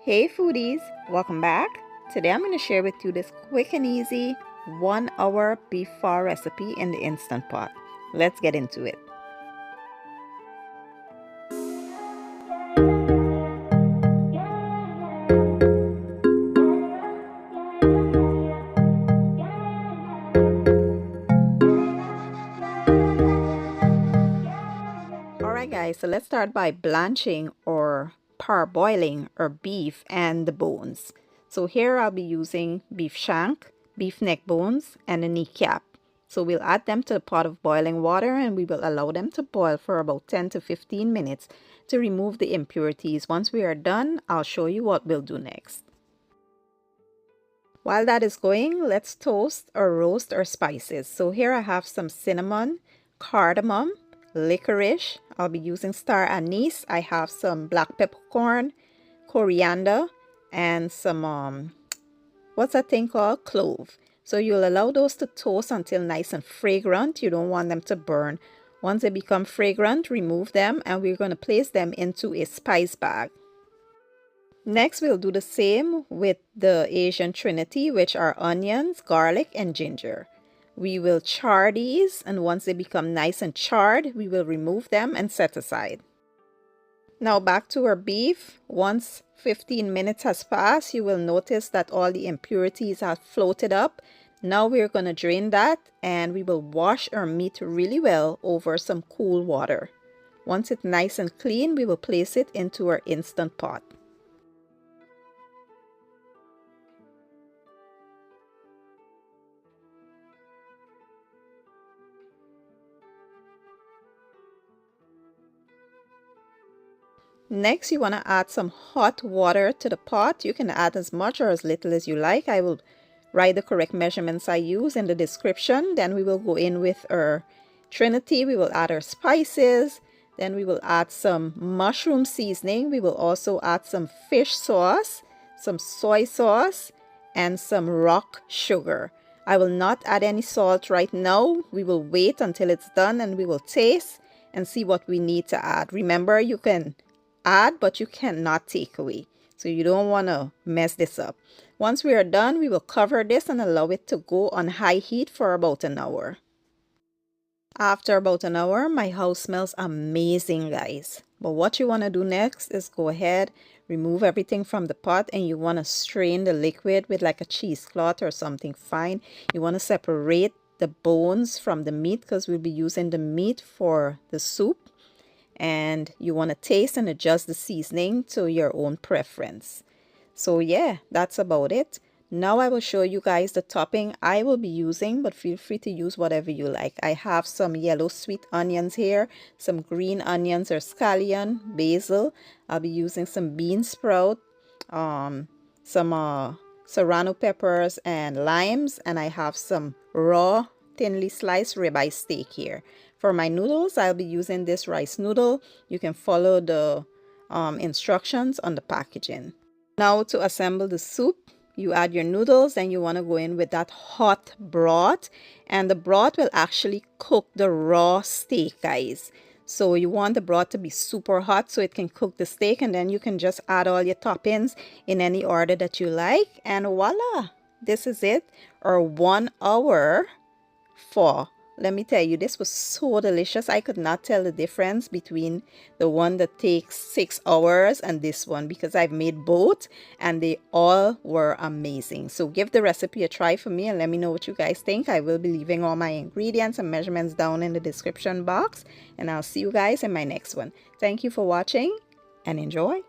Hey foodies, welcome back. Today I'm going to share with you this quick and easy 1-hour beef pho recipe in the Instant Pot. Let's get into it. Alright guys, so let's start by blanching or parboiling our beef and the bones. So here I'll be using beef shank, beef neck bones, and a kneecap. So we'll add them to the pot of boiling water and we will allow them to boil for about 10 to 15 minutes to remove the impurities. Once we are done, I'll show you what we'll do next. While that is going, let's toast or roast our spices. So here I have some cinnamon, cardamom, licorice. I'll be using star anise. I have some black peppercorn, coriander, and some what's that thing called? Clove. So you'll allow those to toast until nice and fragrant. You don't want them to burn. Once they become fragrant, remove them and we're going to place them into a spice bag. Next, we'll do the same with the Asian Trinity, which are onions, garlic, and ginger. We will char these, and once they become nice and charred, we will remove them and set aside. Now back to our beef. Once 15 minutes has passed, you will notice that all the impurities have floated up. Now we're going to drain that and we will wash our meat really well over some cool water. Once it's nice and clean, we will place it into our Instant Pot. Next, you want to add some hot water to the pot. You can add as much or as little as you like. I will write the correct measurements I use in the description. Then we will go in with our Trinity. We will add our spices. Then we will add some mushroom seasoning. We will also add some fish sauce, some soy sauce, and some rock sugar. I will not add any salt right now. We will wait until it's done and we will taste and see what we need to add. Remember, you can add, but you cannot take away. So you don't want to mess this up. Once we are done, we will cover this and allow it to go on high heat for about an hour. After about an hour, my house smells amazing, guys. But what you want to do next is go ahead, remove everything from the pot, and you want to strain the liquid with like a cheesecloth or something fine. You want to separate the bones from the meat because we'll be using the meat for the soup. And you want to taste and adjust the seasoning to your own preference. So yeah, that's about it. Now I will show you guys the topping I will be using, but feel free to use whatever you like. I have some yellow sweet onions here, some green onions or scallion, basil. I'll be using some bean sprout, some serrano peppers and limes, and I have some raw thinly sliced ribeye steak here. For my noodles, I'll be using this rice noodle. You can follow the instructions on the packaging. Now to assemble the soup, you add your noodles and you want to go in with that hot broth. And the broth will actually cook the raw steak, guys. So you want the broth to be super hot so it can cook the steak. And then you can just add all your toppings in any order that you like. And voila, this is it. Our 1 hour pho. Let me tell you, this was so delicious. I could not tell the difference between the one that takes 6 hours and this one because I've made both and they all were amazing. So give the recipe a try for me and let me know what you guys think. I will be leaving all my ingredients and measurements down in the description box and I'll see you guys in my next one. Thank you for watching and enjoy.